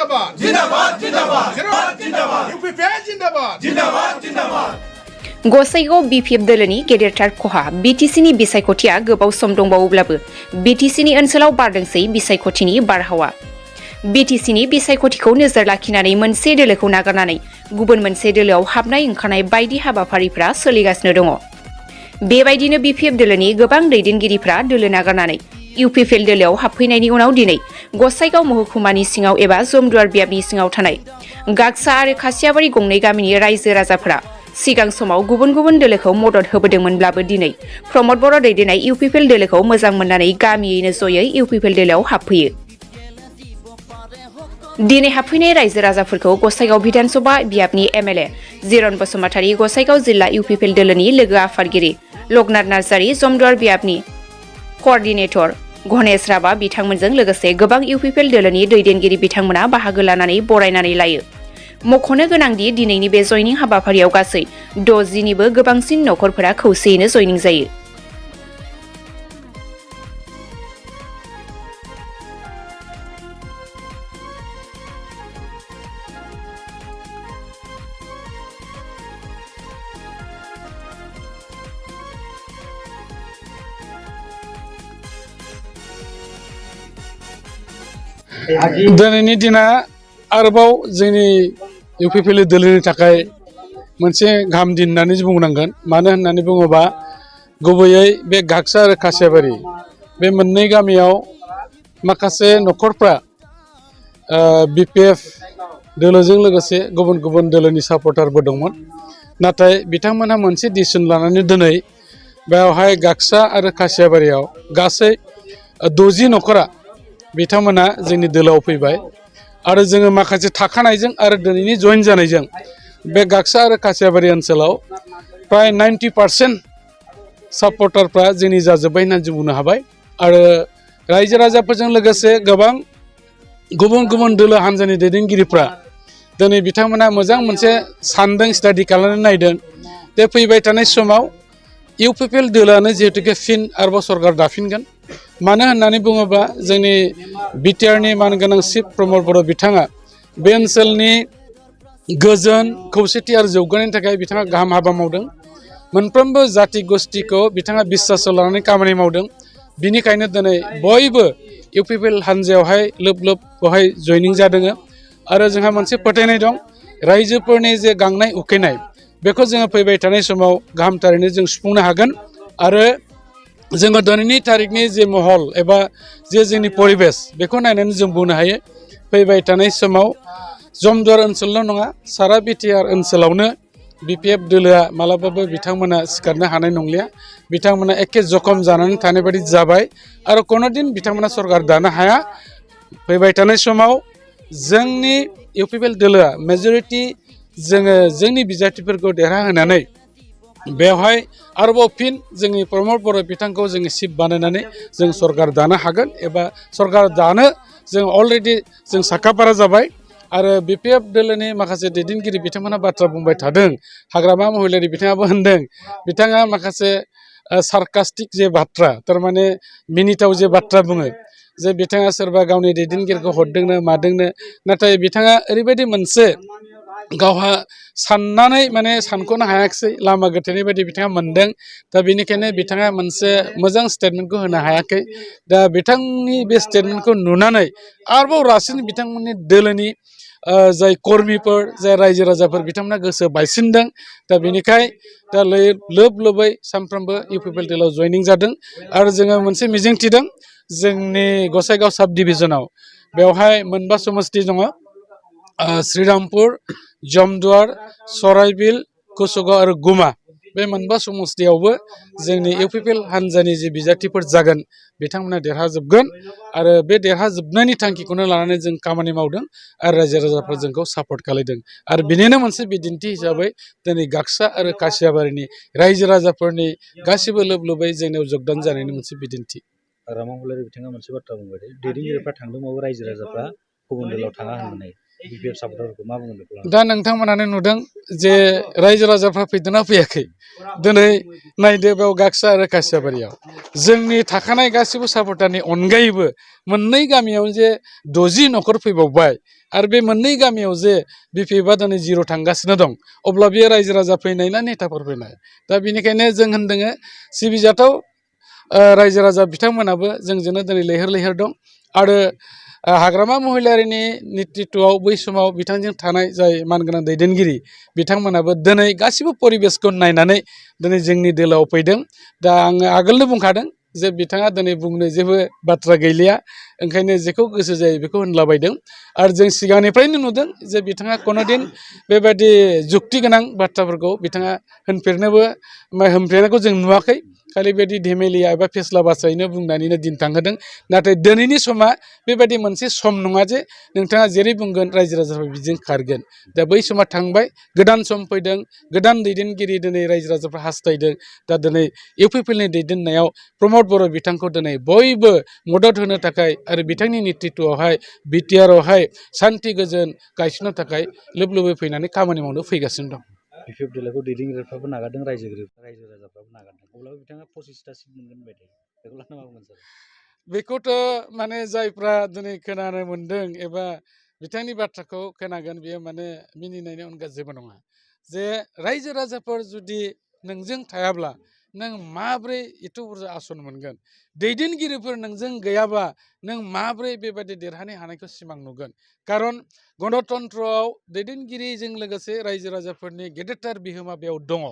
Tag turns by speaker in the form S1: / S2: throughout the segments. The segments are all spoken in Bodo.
S1: जिंदाबाद जिंदाबाद जिंदाबाद जिंदाबाद यूपीपीएल जिंदाबाद जिंदाबाद जिंदाबाद
S2: गसाइगाव बिपिएफ दोलोनि गेदेरथार खहा बिटिसिनि बिसायख'थिया गोबाव सम दंबावोब्लाबो बिटिसिनि ओनसोलाव बारदोंसै बिसायख'थिनि बारहावा बिटिसिनि बिसायख'थिखौ नोजोर लाखिनानै मोनसे दोलोखौ नागारनानै गुबुन मोनसे दोलोआव हाबनाय ओंखारनाय बायदि हाबाफारिफ्रा सोलिगासिनो दङ बेबायदिनो बिपिएफ दोलोनि गोबां दैदेनगिरिफ्रा दोलो नागारनानै इउपिपिएल दोलोआव हाबफैनायनि उनाव दिनै गसाइगाव महकुमानि सिङाव एबा जमदुवार बियाबनि सिङाव थानाय गागसा आरो खासियाबारि गंनै गामिनि रायजो राजाफोरा सिगां समाव गुबुन गुबुन दोलोखौ मदद होबोदोंमोनब्लाबो दिनै प्रमद बर' दैदेननाय इउपिपिएल दोलोखौ मोजां मोननानै गामियैनो जयै इउपिपिएल दोलोआव हाबफैयो दिनै हाबफैनाय रायजो राजाफोरखौ गसाइगाव विधानसभा बियाबनि एमएलए जिरन बसुमतारी गसाइगाव जिल्ला इउपिपिएल दोलोनि लोगो आफादगिरि लकनाथ नार्जारी जमदुवार बियाबनि क'अर्डिनेटर गणेश राभा बिथांमोनजों लोगोसे गोबां इउपिपिएल दोलोनि दैदेनगिरि बिथांमोना बाहागो लानानै बरायनानै लायो मख'नो गोनांदि दिनैनि बे जयनिं हाबाफारियाव गासै 60निबो गोबांसिन नखरफोरा खौसेयैनो जयनिं जायो
S3: दिनैनि दिना आरोबाव जोंनि इउपिपिएल दोलोनि थाखाय मोनसे गाहाम दिन होननानै बुंनांगोन मानो होननानै बुङोबा गुबैयै बे गागसा आरो खासियाबारि बे मोननै गामियाव माखासे नखरफ्रा बिपिएफ दोलोजों लोगोसे गुबुन गुबुन दोलोनि सापर्टारबो दंमोन नाथाय बिथांमोनहा मोनसे डिसिसन लानानै दिनै बेवहाय गागसा आरो खासियाबारियाव गासै 60 नखरा बिथांमोना जोंनि दोलोआव फैबाय आरो जोङो माखासे थाखानायजों आरो दिनैनि जइन जानायजों बे गागसा आरो खासियाबारि ओनसोलाव प्राय 90% सापर्टारफ्रा जोंनि जाजोब्बाय होननानै जों बुंनो हाबाय आरो रायजो राजाफोरजों लोगोसे गोबां गुबुन गुबुन दोलो हान्जानि दैदेनगिरिफ्रा दिनै बिथांमोना मोजां मोनसे सानदों स्टाडि खालामनानै नायदों जे फैबाय थानाय समाव इउपिपिएल दोलोआनो जिहेतुके फिन आरोबाव सरकार दाफिनगोन मानो होननानै बुङोब्ला जोंनि बिटिआरनि मानगोनां चिफ प्रमद बर' बिथाङा बे ओनसोलनि गोजोन खौसेथि आरो जौगानायनि थाखाय बिथाङा गाहाम हाबा मावदों मोनफ्रोमबो जाति गोष्ठिखौ बिथाङा बिश्वासाव लानानै खामानि मावदों बिनिखायनो दिनै बयबो इउपिपिएल हान्जायावहाय लोब लोब बेवहाय जयनिं जादों आरो जोंहा मोनसे फोथायनाय दं रायजोफोरनि जे गांनाय उखैनाय बेखौ जोङो फैबाय थानाय समाव गाहामथारैनो जों सुफुंनो हागोन आरो जोङो दिनैनि तारिखनि जे महल एबा जे जोंनि परिबेस बेखौ नायनानै जों बुंनो हायो फैबाय थानाय समाव जमदुवार ओनसोलल' नङा सारा बिटिआर ओनसोलावनो बिपिएफ दोलोआ मालाबाबो बिथांमोना सिखारनो हानाय नंलिया बिथांमोना एखे जखम जानानै थानाय बायदि जाबाय आरो कोनोदिन बिथांमोना सरकार दानो हाया फैबाय थानाय समाव जोंनि इउपिपिएल दोलोआ मेजरिटि जोङो जोंनि बिजाथिफोरखौ देरहाहोनानै बेवहाय आरोबाव फिन जोंनि प्रमद बर' बिथांखौ जोङो चिफ बानायनानै जों सरकार दानो हागोन एबा सरकार दानो जों अलरेडि जों साखाफारा जाबाय आरो बिपिएफ दोलोनि माखासे दैदेनगिरि बिथांमोना बाथ्रा बुंबाय थादों हाग्रामा महिलारि बिथाङाबो होनदों बिथाङा माखासे सार्कास्टिक जे बाथ्रा थारमाने मिनिथाव जे बाथ्रा बुङो जे बिथाङा सोरबा गावनि दैदेनगिरिखौ हरदोंनो मादोंनो नाथाय बिथाङा ओरैबायदि मोनसे गावहा साननानै माने सानख'नो हायाखिसै लामा गोथेनाय बायदि बिथाङा मोनदों दा बेनिखायनो बिथाङा मोनसे मोजां स्टेटमेन्टखौ होनो हायाखै दा बिथांनि बे स्टेटमेन्टखौ नुनानै आरोबाव रासिन बिथांमोननि दोलोनि जाय कर्मिफोर जाय रायजो राजाफोर बिथांमोना गोसो बायसिनदों दा बेनिखाय दा लोब लोबै सानफ्रोमबो इउपिपिएल दोलोआव जयनिं जादों आरो जोङो मोनसे मिजिंथिदों जोंनि गसाइगाव साब डिभिजनाव बेवहाय मोनबा समस्ति दङ श्रीरामपुर जमदुवार सराइबिल कुसुगाव आरो गुमा बे मोनबा समस्तियावबो जोंनि इउपिपिएल हान्जानि जे बिजाथिफोर जागोन बिथांमोना देरहाजोबगोन आरो बे देरहाजोबनायनि थांखिखौनो लानानै जों खामानि मावदों आरो रायजो राजाफोरा जोंखौ सापर्ट खालामदों आरो बेनिनो मोनसे बिदिन्थि हिसाबै दिनै गागसा आरो खासियाबारिनि रायजो राजाफोरनि गासिबो लोब लोबै जोंनियाव जगदान जानायनि मोनसे बिदिन्थि
S4: रामा महिलारि बिथाङा मोनसे बाथ्रा बुंबाय दैदेनगिरिफ्रा थांदोंबाबो रायजो राजाफ्रा गुबुन दोलोआव थाङा होननानै बिपिएफ सापर्टारफोरखौ मा बुंगोन बेखौ
S3: दा नोंथांमोनानो नुदों जे रायजो राजाफ्रा फैदोंना फैयाखै दिनै नायदो बेयाव गाक्सा आरो कासियाबारियाव जोंनि थाखानाय गासिबो सापर्टारनि अनगायैबो मोननै गामियाव जे 60 न'खर फैबावबाय आरो बे मोननै गामियाव जे बिपिएफआ दिनै जिर' थांगासिनो दं अब्ला बेयो रायजो राजा फैनाय ना नेताफोर फैनाय दा बेनिखायनो जों होनदों सिबिजाथाव रायजो राजा बिथांमोनाबो जोंजोंनो दिनै लैहोर लैहोर दं आरो हाग्रामा महिलारिनि नेतृत्वआव बै समाव बिथांजों थानाय जाय मानगोनां दैदेनगिरि बिथांमोनाबो दिनै गासिबो परिबेसखौ नायनानै दिनै जोंनि दोलोआव फैदों दा आङो आगोलनो बुंखादों जे बिथाङा दिनै बुंनो जेबो बाथ्रा गैलिया ओंखायनो जेखौ गोसो जायो बेखौ होनलाबायदों आरो जों सिगांनिफ्रायनो नुदों जे बिथाङा कुनुदिन बेबायदि जुक्ति गोनां बाथ्राफोरखौ बिथाङा होनफेरनायखौ जों नुवाखै खालि बेबायदि धेमेलिया एबा फेस्ला बाथ्रायैनो बुंनानैनो दिन थांहोदों नाथाय दिनैनि समा बेबायदि मोनसे सम नङा जे नोंथाङा जेरै बुंगोन रायजो राजाफ्रा बिदिजों खारगोन दा बै समा थांबाय गोदान सम फैदों गोदान दैदेनगिरि दिनै रायजो राजाफ्रा हास्थायदों दा दिनै इउपिपिएलनि दैदेननायाव प्रमद बर' बिथांखौ दिनै बयबो मदद होनो थाखाय आरो बिथांनि नेतृत्वआवहाय बिटिआरआवहाय सान्थि गोजोन गायसननो थाखाय लोब लोबै फैनानै खामानि मावनो फैगासिनो दं
S4: बिपिएफ दोलोखौ दैदेनगिरिफ्राबो नागारदों रायजो राजाफ्राबो नागारदों अब्लाबो बिथाङा 25टा सिट मोनगोन बायदि बेखौ लाना मा बुंगोन सार
S3: बेखौथ' माने जायफ्रा दिनै खोनानो मोन्दों एबा बिथांनि बाथ्राखौ खोनागोन बेयो माने मिनिनायनि अनगा जेबो नङा जे रायजो राजाफोर जुदि नोंजों थायाब्ला नों माब्रै एथ' बुरजा आसन मोनगोन दैदेनगिरिफोर नोंजों गैयाबा नों माब्रै बेबायदि देरहानो हानायखौ सिमां नुगोन खारन गणतन्त्रआव दैदेनगिरिजों लोगोसे रायजो राजाफोरनि गेदेरथार बिहोमा बेयाव दङ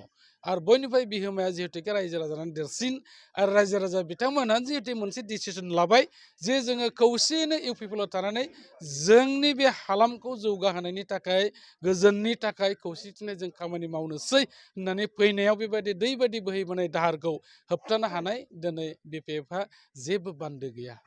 S3: आरो बयनिफ्राय बिहोमाया जिहेतुके रायजो राजानो देरसिन आरो रायजो राजा बिथांमोना जिहेतु मोनसे डिसिसन लाबाय जे जोङो खौसेयैनो इउपिपिएलआव थानानै जोंनि बे हालामखौ जौगाहोनायनि थाखाय गोजोननि थाखाय खौसेथिनो जों खामानि मावनोसै होननानै फैनायाव बेबायदि दैबायदि बोहैबोनाय दाहारखौ होबथानो हानाय दिनै बिपिएफआ जेबो बान्दो गैया